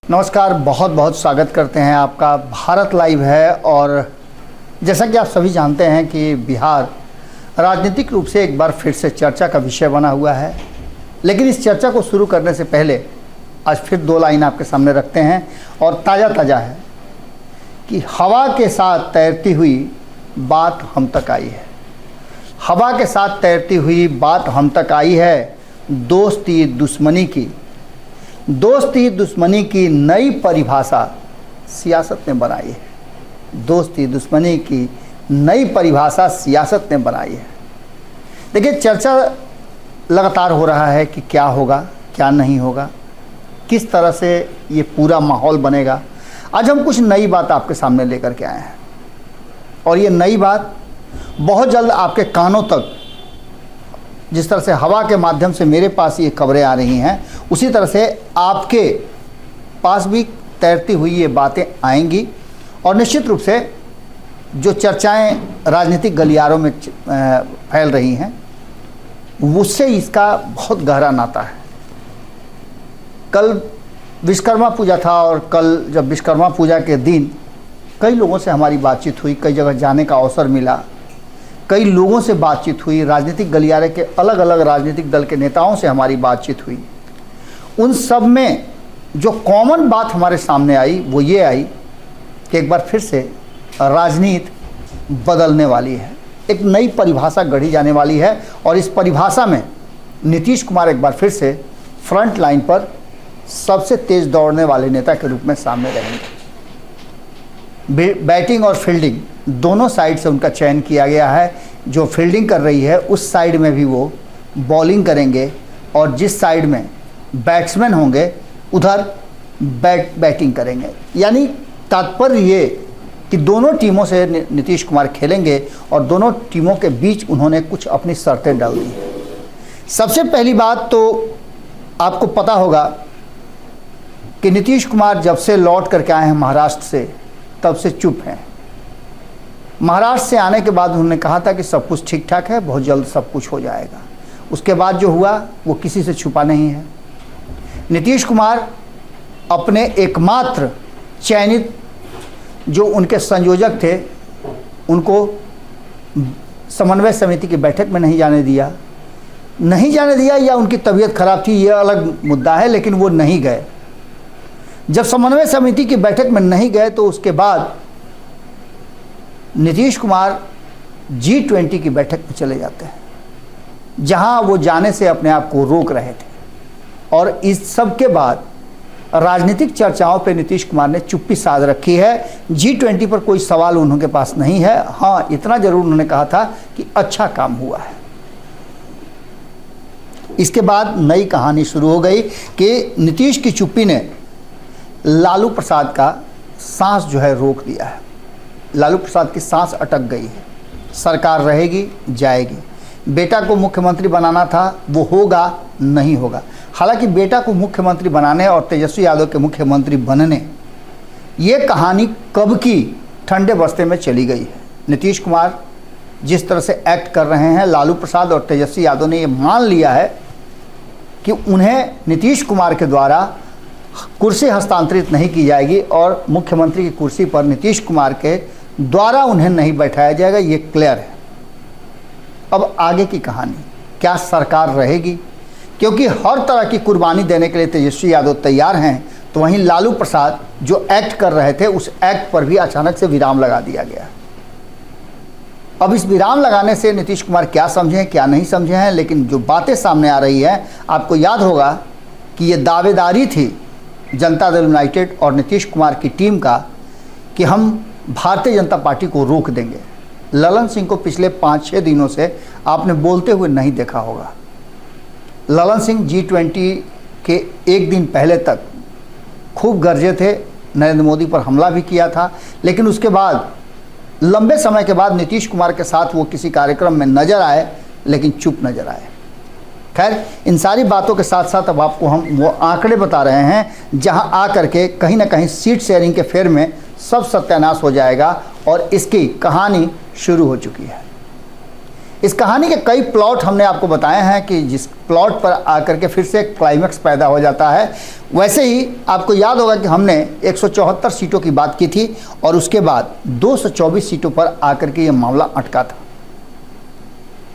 नमस्कार, बहुत बहुत स्वागत करते हैं आपका। भारत लाइव है और जैसा कि आप सभी जानते हैं कि बिहार राजनीतिक रूप से एक बार फिर से चर्चा का विषय बना हुआ है। लेकिन इस चर्चा को शुरू करने से पहले आज फिर दो लाइन आपके सामने रखते हैं और ताज़ा है कि हवा के साथ तैरती हुई बात हम तक आई है। हवा के साथ तैरती हुई बात हम तक आई है। दोस्ती दुश्मनी की नई परिभाषा सियासत ने बनाई है। दोस्ती दुश्मनी की नई परिभाषा सियासत ने बनाई है। देखिए, चर्चा लगातार हो रहा है कि क्या होगा, क्या नहीं होगा, किस तरह से ये पूरा माहौल बनेगा। आज हम कुछ नई बात आपके सामने लेकर के आए हैं और ये नई बात बहुत जल्द आपके कानों तक, जिस तरह से हवा के माध्यम से मेरे पास ये खबरें आ रही हैं, उसी तरह से आपके पास भी तैरती हुई ये बातें आएंगी। और निश्चित रूप से जो चर्चाएं राजनीतिक गलियारों में फैल रही हैं, उससे इसका बहुत गहरा नाता है। कल विश्वकर्मा पूजा था और कल जब विश्वकर्मा पूजा के दिन कई लोगों से हमारी बातचीत हुई, कई जगह जाने का अवसर मिला, कई लोगों से बातचीत हुई, राजनीतिक गलियारे के अलग अलग राजनीतिक दल के नेताओं से हमारी बातचीत हुई। उन सब में जो कॉमन बात हमारे सामने आई वो ये आई कि एक बार फिर से राजनीति बदलने वाली है, एक नई परिभाषा गढ़ी जाने वाली है और इस परिभाषा में नीतीश कुमार एक बार फिर से फ्रंट लाइन पर सबसे तेज दौड़ने वाले नेता के रूप में सामने रहेंगे। बैटिंग और फील्डिंग दोनों साइड से उनका चयन किया गया है। जो फील्डिंग कर रही है उस साइड में भी वो बॉलिंग करेंगे और जिस साइड में बैट्समैन होंगे उधर बैटिंग करेंगे। यानी तात्पर्य ये कि दोनों टीमों से नीतीश कुमार खेलेंगे और दोनों टीमों के बीच उन्होंने कुछ अपनी शर्तें डाल दी हैं। सबसे पहली बात तो आपको पता होगा कि नीतीश कुमार जब से लौट करके आए हैं महाराष्ट्र से, तब से चुप हैं। महाराष्ट्र से आने के बाद उन्होंने कहा था कि सब कुछ ठीक ठाक है, बहुत जल्द सब कुछ हो जाएगा। उसके बाद जो हुआ वो किसी से छुपा नहीं है। नीतीश कुमार अपने एकमात्र चयनित जो उनके संयोजक थे उनको समन्वय समिति की बैठक में नहीं जाने दिया या उनकी तबीयत खराब थी, यह अलग मुद्दा है, लेकिन वो नहीं गए। जब समन्वय समिति की बैठक में नहीं गए तो उसके बाद नीतीश कुमार G20 की बैठक में चले जाते हैं, जहां वो जाने से अपने आप को रोक रहे थे। और इस सब के बाद राजनीतिक चर्चाओं पे नीतीश कुमार ने चुप्पी साध रखी है। G20 पर कोई सवाल उनके पास नहीं है। हाँ, इतना जरूर उन्होंने कहा था कि अच्छा काम हुआ है। इसके बाद नई कहानी शुरू हो गई कि नीतीश की चुप्पी ने लालू प्रसाद का सांस जो है रोक दिया है। लालू प्रसाद की सांस अटक गई है। सरकार रहेगी जाएगी। बेटा को मुख्यमंत्री बनाना था, वो होगा नहीं होगा। हालांकि बेटा को मुख्यमंत्री बनाने और तेजस्वी यादव के मुख्यमंत्री बनने, ये कहानी कब की ठंडे बस्ते में चली गई है। नीतीश कुमार जिस तरह से एक्ट कर रहे हैं, लालू प्रसाद और तेजस्वी यादव ने ये मान लिया है कि उन्हें नीतीश कुमार के द्वारा कुर्सी हस्तांतरित नहीं की जाएगी और मुख्यमंत्री की कुर्सी पर नीतीश कुमार के द्वारा उन्हें नहीं बैठाया जाएगा। ये क्लियर है। अब आगे की कहानी, क्या सरकार रहेगी? क्योंकि हर तरह की कुर्बानी देने के लिए तेजस्वी यादव तैयार हैं, तो वहीं लालू प्रसाद जो एक्ट कर रहे थे उस एक्ट पर भी अचानक से विराम लगा दिया गया। अब इस विराम लगाने से नीतीश कुमार क्या समझे हैं, क्या नहीं समझे हैं, लेकिन जो बातें सामने आ रही है, आपको याद होगा कि ये दावेदारी थी जनता दल यूनाइटेड और नीतीश कुमार की टीम का कि हम भारतीय जनता पार्टी को रोक देंगे। ललन सिंह को पिछले 5-6 दिनों से आपने बोलते हुए नहीं देखा होगा। ललन सिंह G20 के एक दिन पहले तक खूब गरजे थे, नरेंद्र मोदी पर हमला भी किया था, लेकिन उसके बाद लंबे समय के बाद नीतीश कुमार के साथ वो किसी कार्यक्रम में नजर आए, लेकिन चुप नजर आए। खैर, इन सारी बातों के साथ साथ अब आपको हम वो आंकड़े बता रहे हैं जहां आकर के कहीं ना कहीं सीट शेयरिंग के फेर में सब सत्यानाश हो जाएगा और इसकी कहानी शुरू हो चुकी है। इस कहानी के कई प्लॉट हमने आपको बताए हैं कि जिस प्लॉट पर आकर के फिर से एक क्लाइमैक्स पैदा हो जाता है। वैसे ही आपको याद होगा कि हमने 174 सीटों की बात की थी और उसके बाद 224 सीटों पर आकर के ये मामला अटका था।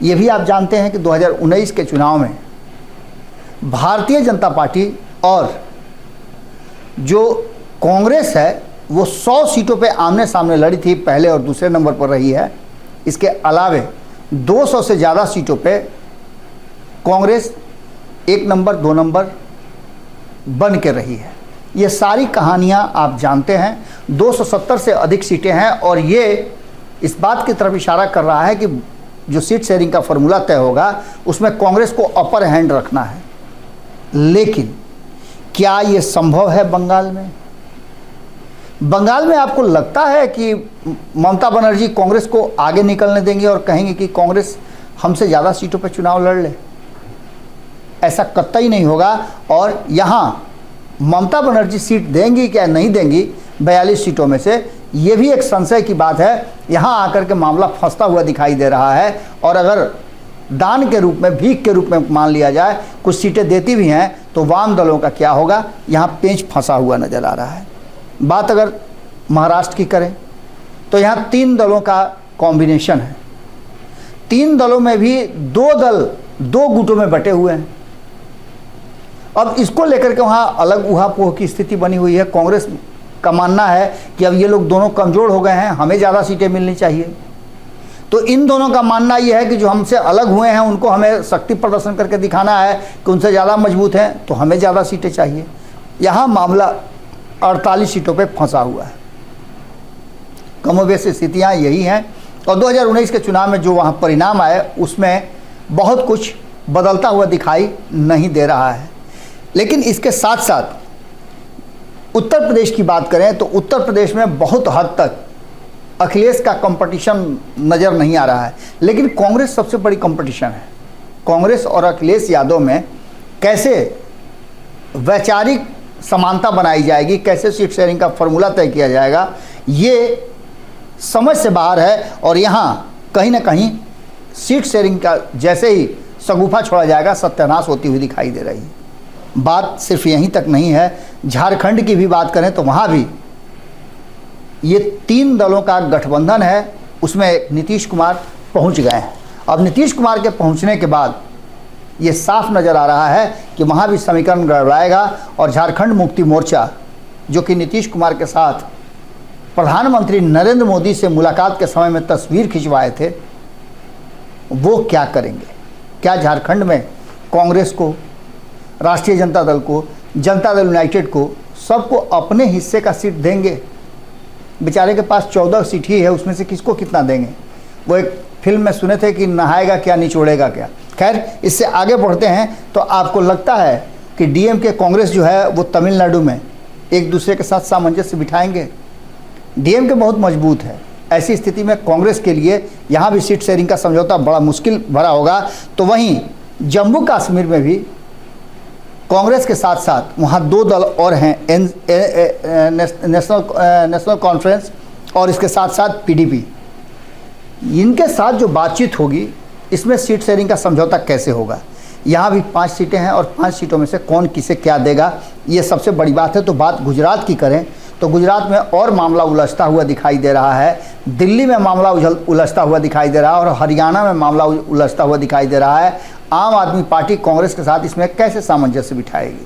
ये भी आप जानते हैं कि 2019 के चुनाव में भारतीय जनता पार्टी और जो कांग्रेस है वो 100 सीटों पे आमने सामने लड़ी थी, पहले और दूसरे नंबर पर रही है। इसके अलावे 200 से ज़्यादा सीटों पे कांग्रेस 1 नंबर 2 नंबर बन के रही है। ये सारी कहानियां आप जानते हैं। 270 से अधिक सीटें हैं और ये इस बात की तरफ इशारा कर रहा है कि जो सीट शेयरिंग का फॉर्मूला तय होगा उसमें कांग्रेस को अपर हैंड रखना है। लेकिन क्या ये संभव है बंगाल में? बंगाल में आपको लगता है कि ममता बनर्जी कांग्रेस को आगे निकलने देंगे और कहेंगे कि कांग्रेस हमसे ज़्यादा सीटों पर चुनाव लड़ ले? ऐसा कतई नहीं होगा। और यहाँ ममता बनर्जी सीट देंगी क्या नहीं देंगी 42 सीटों में से, ये भी एक संशय की बात है। यहाँ आकर के मामला फंसता हुआ दिखाई दे रहा है। और अगर दान के रूप में, भीख के रूप में मान लिया जाए, कुछ सीटें देती भी हैं तो वाम दलों का क्या होगा, यहाँ पेंच फंसा हुआ नज़र आ रहा है। बात अगर महाराष्ट्र की करें तो यहाँ 3 दलों का कॉम्बिनेशन है। 3 दलों में भी 2 दल 2 गुटों में बटे हुए हैं। अब इसको लेकर के वहाँ अलग उहापोह की स्थिति बनी हुई है। कांग्रेस का मानना है कि अब ये लोग दोनों कमज़ोर हो गए हैं, हमें ज़्यादा सीटें मिलनी चाहिए। तो इन दोनों का मानना ये है कि जो हमसे अलग हुए हैं उनको हमें शक्ति प्रदर्शन करके दिखाना है कि उनसे ज़्यादा मजबूत हैं, तो हमें ज़्यादा सीटें चाहिए। यहाँ मामला 48 सीटों पे फंसा हुआ है। कमोबेश स्थितियाँ यही हैं। और 2019 के चुनाव में जो वहाँ परिणाम आए उसमें बहुत कुछ बदलता हुआ दिखाई नहीं दे रहा है। लेकिन इसके साथ साथ उत्तर प्रदेश की बात करें तो उत्तर प्रदेश में बहुत हद तक अखिलेश का कंपटीशन नज़र नहीं आ रहा है, लेकिन कांग्रेस सबसे बड़ी कंपटीशन है। कांग्रेस और अखिलेश यादव में कैसे वैचारिक समानता बनाई जाएगी, कैसे सीट शेयरिंग का फॉर्मूला तय किया जाएगा, ये समझ से बाहर है। और यहाँ कहीं ना कहीं सीट शेयरिंग का जैसे ही शगुफा छोड़ा जाएगा सत्यानाश होती हुई दिखाई दे रही है। बात सिर्फ यहीं तक नहीं है, झारखंड की भी बात करें तो वहाँ भी ये 3 दलों का गठबंधन है, उसमें नीतीश कुमार पहुँच गए हैं। अब नीतीश कुमार के पहुँचने के बाद ये साफ नज़र आ रहा है कि वहाँ भी समीकरण गड़बड़ाएगा। और झारखंड मुक्ति मोर्चा जो कि नीतीश कुमार के साथ प्रधानमंत्री नरेंद्र मोदी से मुलाकात के समय में तस्वीर खिंचवाए थे, वो क्या करेंगे? क्या झारखंड में कांग्रेस को, राष्ट्रीय जनता दल को, जनता दल यूनाइटेड को, सबको अपने हिस्से का सीट देंगे? बेचारे के पास 14 सीट ही है, उसमें से किसको कितना देंगे? वो एक फिल्म में सुने थे कि नहाएगा क्या निचोड़ेगा क्या। खैर, इससे आगे बढ़ते हैं तो आपको लगता है कि डीएमके कांग्रेस जो है वो तमिलनाडु में एक दूसरे के साथ सामंजस्य बिठाएंगे? डीएमके बहुत मजबूत है, ऐसी स्थिति में कांग्रेस के लिए यहाँ भी सीट शेयरिंग का समझौता बड़ा मुश्किल भरा होगा। तो वहीं जम्मू कश्मीर में भी कांग्रेस के साथ साथ वहाँ 2 दल और हैं, नेशनल कॉन्फ्रेंस और इसके साथ साथ पीडीपी। इनके साथ जो बातचीत होगी इसमें सीट शेयरिंग का समझौता कैसे होगा? यहाँ भी 5 सीटें हैं और 5 सीटों में से कौन किसे क्या देगा, ये सबसे बड़ी बात है। तो बात गुजरात की करें तो गुजरात में और मामला उलझता हुआ दिखाई दे रहा है, दिल्ली में मामला उलझता हुआ दिखाई दे रहा है और हरियाणा में मामला उलझता हुआ दिखाई दे रहा है। आम आदमी पार्टी कांग्रेस के साथ इसमें कैसे सामंजस्य बिठाएगी,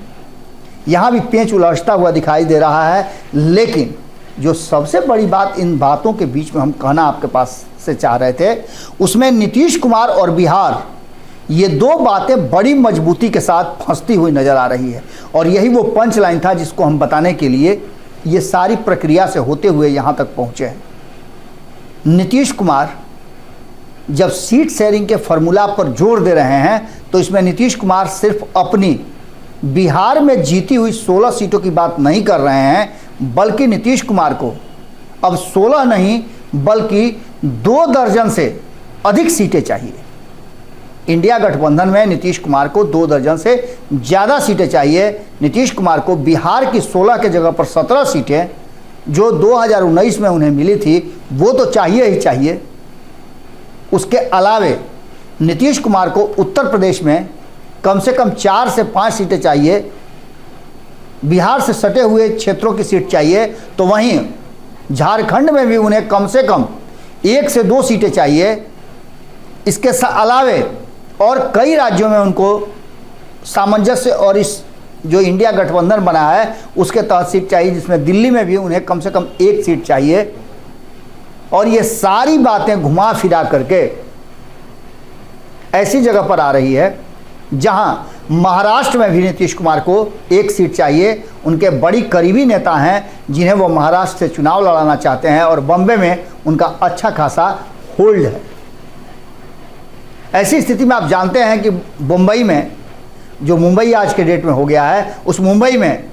यहाँ भी पेंच उलझता हुआ दिखाई दे रहा है। लेकिन जो सबसे बड़ी बात इन बातों के बीच में हम कहना आपके पास से चाह रहे थे, उसमें नीतीश कुमार और बिहार, ये 2 बातें बड़ी मजबूती के साथ फंसती हुई नज़र आ रही है। और यही वो पंच लाइन था जिसको हम बताने के लिए ये सारी प्रक्रिया से होते हुए यहाँ तक पहुँचे हैं। नीतीश कुमार जब सीट शेयरिंग के फॉर्मूला पर जोर दे रहे हैं तो इसमें नीतीश कुमार सिर्फ अपनी बिहार में जीती हुई 16 सीटों की बात नहीं कर रहे हैं, बल्कि नीतीश कुमार को अब 16 नहीं बल्कि 2 दर्जन से अधिक सीटें चाहिए। इंडिया गठबंधन में नीतीश कुमार को 2 दर्जन से ज़्यादा सीटें चाहिए। नीतीश कुमार को बिहार की 16 के जगह पर 17 सीटें जो 2019 में उन्हें मिली थी वो तो चाहिए ही चाहिए। उसके अलावे नीतीश कुमार को उत्तर प्रदेश में कम से कम 4 से 5 सीटें चाहिए, बिहार से सटे हुए क्षेत्रों की सीट चाहिए, तो वहीं झारखंड में भी उन्हें कम से कम 1 से 2 सीटें चाहिए। इसके अलावे और कई राज्यों में उनको सामंजस्य और इस जो इंडिया गठबंधन बना है उसके तहत सीट चाहिए, जिसमें दिल्ली में भी उन्हें कम से कम 1 सीट चाहिए। और ये सारी बातें घुमा फिरा करके ऐसी जगह पर आ रही है जहां महाराष्ट्र में भी नीतीश कुमार को 1 सीट चाहिए। उनके बड़ी करीबी नेता हैं जिन्हें वो महाराष्ट्र से चुनाव लड़ाना चाहते हैं, और बॉम्बे में उनका अच्छा खासा होल्ड है। ऐसी स्थिति में आप जानते हैं कि मुंबई में, जो मुंबई आज के डेट में हो गया है, उस मुंबई में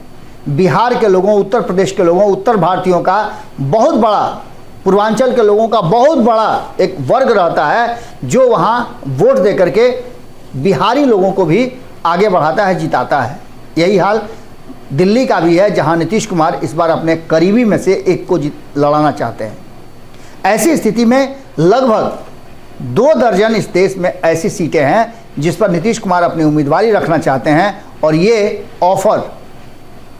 बिहार के लोगों, उत्तर प्रदेश के लोगों, उत्तर भारतीयों का बहुत बड़ा, पूर्वांचल के लोगों का बहुत बड़ा एक वर्ग रहता है जो वहाँ वोट दे करके बिहारी लोगों को भी आगे बढ़ाता है, जिताता है। यही हाल दिल्ली का भी है, जहाँ नीतीश कुमार इस बार अपने करीबी में से एक को लड़ाना चाहते हैं। ऐसी स्थिति में लगभग 2 दर्जन इस देश में ऐसी सीटें हैं जिस पर नीतीश कुमार अपनी उम्मीदवारी रखना चाहते हैं। और ये ऑफर,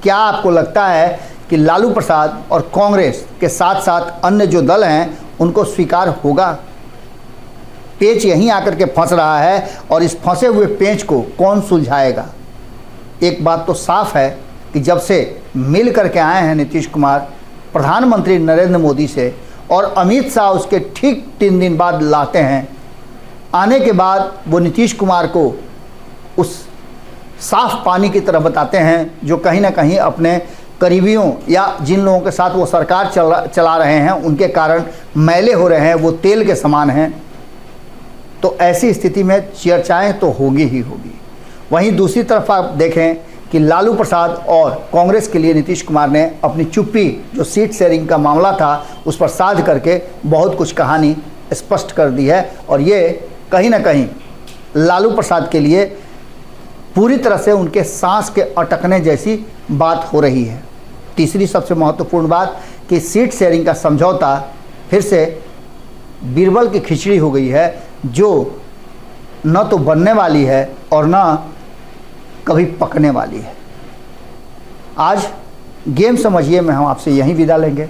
क्या आपको लगता है कि लालू प्रसाद और कांग्रेस के साथ साथ अन्य जो दल हैं उनको स्वीकार होगा? पेच यहीं आकर के फंस रहा है, और इस फंसे हुए पेच को कौन सुलझाएगा? एक बात तो साफ है कि जब से मिल करके आए हैं नीतीश कुमार प्रधानमंत्री नरेंद्र मोदी से, और अमित शाह उसके ठीक 3 दिन बाद लाते हैं, आने के बाद वो नीतीश कुमार को उस साफ पानी की तरह बताते हैं जो कहीं ना कहीं अपने करीबियों या जिन लोगों के साथ वो सरकार चला रहे हैं उनके कारण मैले हो रहे हैं, वो तेल के समान हैं। तो ऐसी स्थिति में चर्चाएं तो होगी ही होगी। वहीं दूसरी तरफ आप देखें कि लालू प्रसाद और कांग्रेस के लिए नीतीश कुमार ने अपनी चुप्पी, जो सीट शेयरिंग का मामला था, उस पर साध करके बहुत कुछ कहानी स्पष्ट कर दी है। और ये कहीं ना कहीं लालू प्रसाद के लिए पूरी तरह से उनके सांस के अटकने जैसी बात हो रही है। तीसरी सबसे महत्वपूर्ण बात कि सीट शेयरिंग का समझौता फिर से बीरबल की खिचड़ी हो गई है, जो न तो बनने वाली है और न कभी पकने वाली है। आज गेम समझिए में हम आपसे यहीं विदा लेंगे।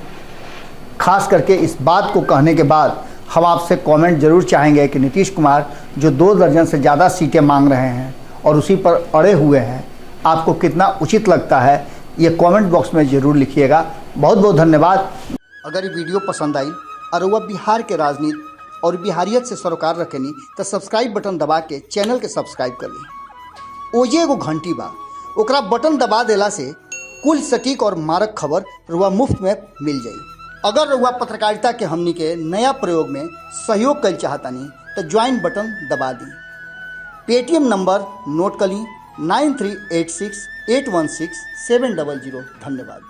खास करके इस बात को कहने के बाद हम आपसे कमेंट जरूर चाहेंगे कि नीतीश कुमार जो 2 दर्जन से ज़्यादा सीटें मांग रहे हैं और उसी पर अड़े हुए हैं, आपको कितना उचित लगता है, ये कमेंट बॉक्स में ज़रूर लिखिएगा। बहुत बहुत धन्यवाद। अगर ये वीडियो पसंद आई और वह बिहार के राजनीति और बिहारियत से सरोकार रखेनी तो सब्सक्राइब बटन दबा के चैनल के सब्सक्राइब कर ली। ओजे एगो घंटी बा, ओकरा बटन दबा देला से कुल सटीक और मारक खबर रुआ मुफ्त में मिल जाई। अगर रुआ पत्रकारिता के हमनी के नया प्रयोग में सहयोग कर चाहतानी तो ज्वाइन बटन दबा दी। पेटीएम नंबर नोट कर ली 9386816700। धन्यवाद।